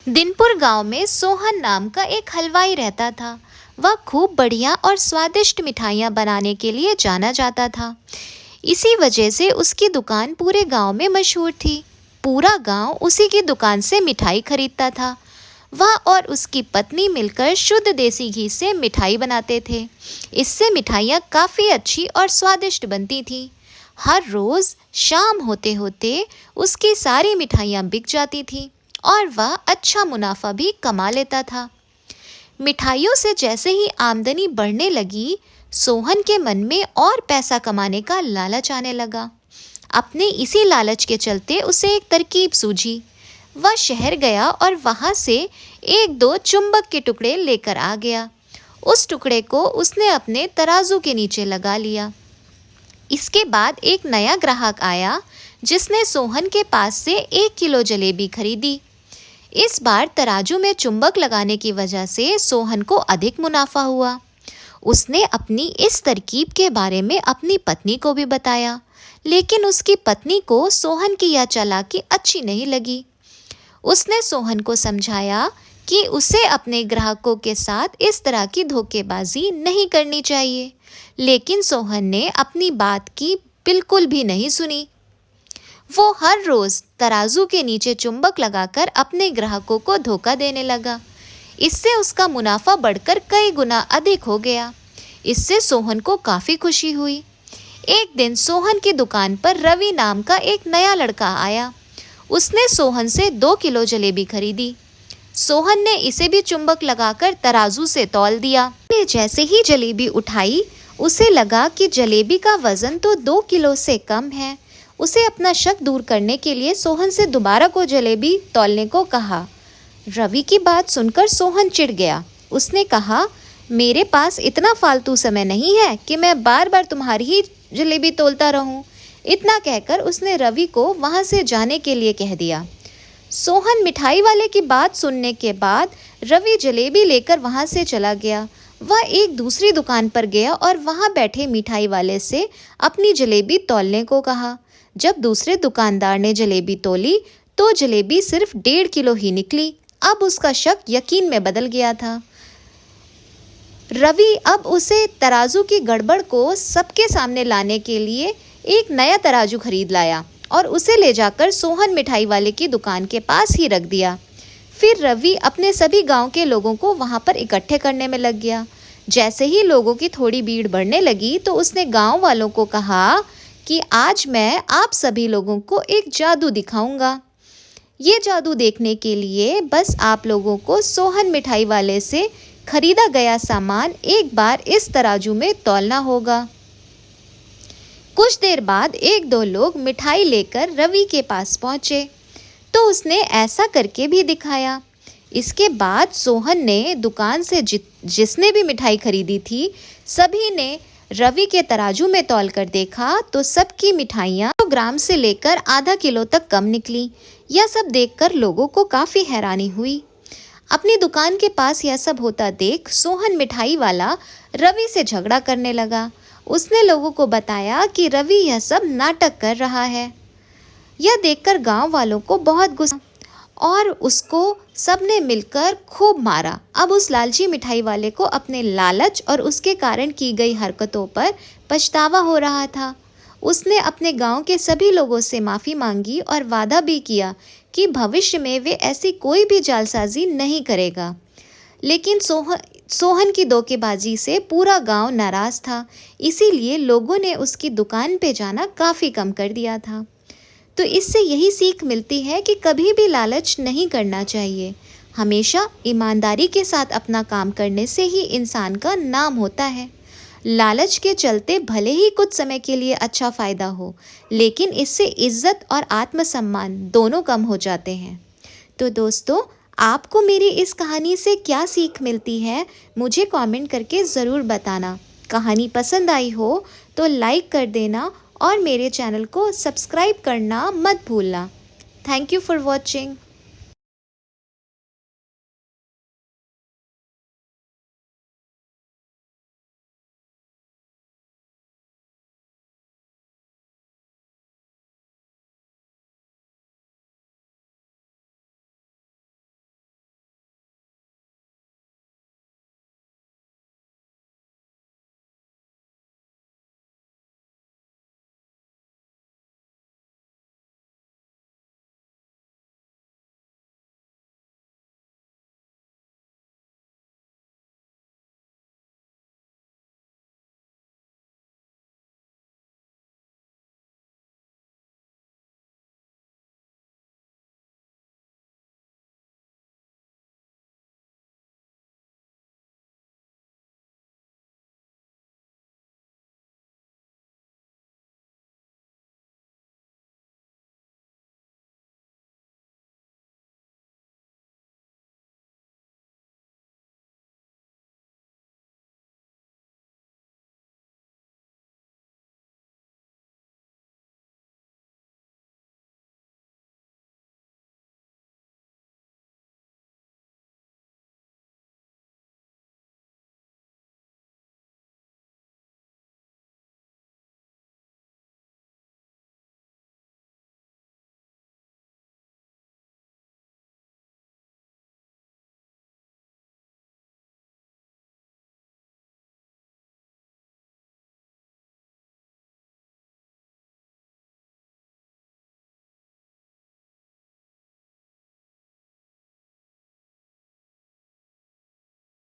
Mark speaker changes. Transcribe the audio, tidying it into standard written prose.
Speaker 1: दिनपुर गांव में सोहन नाम का एक हलवाई रहता था। वह खूब बढ़िया और स्वादिष्ट मिठाइयाँ बनाने के लिए जाना जाता था। इसी वजह से उसकी दुकान पूरे गांव में मशहूर थी। पूरा गांव उसी की दुकान से मिठाई खरीदता था। वह और उसकी पत्नी मिलकर शुद्ध देसी घी से मिठाई बनाते थे। इससे मिठाइयाँ काफ़ी अच्छी और स्वादिष्ट बनती थीं। हर रोज़ शाम होते होते उसकी सारी मिठाइयाँ बिक जाती थीं और वह अच्छा मुनाफा भी कमा लेता था। मिठाइयों से जैसे ही आमदनी बढ़ने लगी, सोहन के मन में और पैसा कमाने का लालच आने लगा। अपने इसी लालच के चलते उसे एक तरकीब सूझी। वह शहर गया और वहाँ से एक दो चुंबक के टुकड़े लेकर आ गया। उस टुकड़े को उसने अपने तराजू के नीचे लगा लिया। इसके बाद एक नया ग्राहक आया जिसने सोहन के पास से 1 किलो जलेबी खरीदी। इस बार तराजू में चुंबक लगाने की वजह से सोहन को अधिक मुनाफा हुआ। उसने अपनी इस तरकीब के बारे में अपनी पत्नी को भी बताया, लेकिन उसकी पत्नी को सोहन की यह चालाकी अच्छी नहीं लगी। उसने सोहन को समझाया कि उसे अपने ग्राहकों के साथ इस तरह की धोखेबाजी नहीं करनी चाहिए, लेकिन सोहन ने अपनी बात की बिल्कुल भी नहीं सुनी। वो हर रोज़ तराजू के नीचे चुंबक लगाकर अपने ग्राहकों को धोखा देने लगा। इससे उसका मुनाफा बढ़कर कई गुना अधिक हो गया। इससे सोहन को काफ़ी खुशी हुई। एक दिन सोहन की दुकान पर रवि नाम का एक नया लड़का आया। उसने सोहन से 2 किलो जलेबी खरीदी। सोहन ने इसे भी चुंबक लगाकर तराजू से तौल दिया। जैसे ही जलेबी उठाई, उसे लगा कि जलेबी का वज़न तो 2 किलो से कम है। उसे अपना शक दूर करने के लिए सोहन से दोबारा को जलेबी तौलने को कहा। रवि की बात सुनकर सोहन चिढ़ गया। उसने कहा, मेरे पास इतना फालतू समय नहीं है कि मैं बार बार तुम्हारी ही जलेबी तौलता रहूं। इतना कहकर उसने रवि को वहां से जाने के लिए कह दिया। सोहन मिठाई वाले की बात सुनने के बाद रवि जलेबी लेकर वहां से चला गया। वह एक दूसरी दुकान पर गया और वहां बैठे मिठाई वाले से अपनी जलेबी तौलने को कहा। जब दूसरे दुकानदार ने जलेबी तोली तो जलेबी सिर्फ 1.5 किलो ही निकली। अब उसका शक यकीन में बदल गया था। रवि अब उसे तराजू की गड़बड़ को सबके सामने लाने के लिए एक नया तराजू खरीद लाया और उसे ले जाकर सोहन मिठाई वाले की दुकान के पास ही रख दिया। फिर रवि अपने सभी गांव के लोगों को वहां पर इकट्ठे करने में लग गया। जैसे ही लोगों की थोड़ी भीड़ बढ़ने लगी तो उसने गांव वालों को कहा कि आज मैं आप सभी लोगों को एक जादू दिखाऊंगा। ये जादू देखने के लिए बस आप लोगों को सोहन मिठाई वाले से खरीदा गया सामान एक बार इस तराजू में तौलना होगा। कुछ देर बाद 1-2 लोग मिठाई लेकर रवि के पास पहुंचे तो उसने ऐसा करके भी दिखाया। इसके बाद सोहन ने दुकान से जिसने भी मिठाई खरीदी थी, सभी ने रवि के तराजू में तौल कर देखा तो सबकी मिठाइयाँ 100 ग्राम से लेकर आधा किलो तक कम निकली। यह सब देखकर लोगों को काफ़ी हैरानी हुई। अपनी दुकान के पास यह सब होता देख सोहन मिठाई वाला रवि से झगड़ा करने लगा। उसने लोगों को बताया कि रवि यह सब नाटक कर रहा है। यह देखकर गांव वालों को बहुत गुस्सा और उसको सबने मिलकर खूब मारा। अब उस लालची मिठाई वाले को अपने लालच और उसके कारण की गई हरकतों पर पछतावा हो रहा था। उसने अपने गांव के सभी लोगों से माफ़ी मांगी और वादा भी किया कि भविष्य में वे ऐसी कोई भी जालसाजी नहीं करेगा। लेकिन सोहन की धोखेबाजी से पूरा गांव नाराज़ था, इसीलिए लोगों ने उसकी दुकान पे जाना काफ़ी कम कर दिया था। तो इससे यही सीख मिलती है कि कभी भी लालच नहीं करना चाहिए। हमेशा ईमानदारी के साथ अपना काम करने से ही इंसान का नाम होता है। लालच के चलते भले ही कुछ समय के लिए अच्छा फ़ायदा हो, लेकिन इससे इज्जत और आत्मसम्मान दोनों कम हो जाते हैं। तो दोस्तों, आपको मेरी इस कहानी से क्या सीख मिलती है, मुझे कमेंट करके ज़रूर बताना। कहानी पसंद आई हो तो लाइक कर देना और मेरे चैनल को सब्सक्राइब करना मत भूलना। Thank you for watching.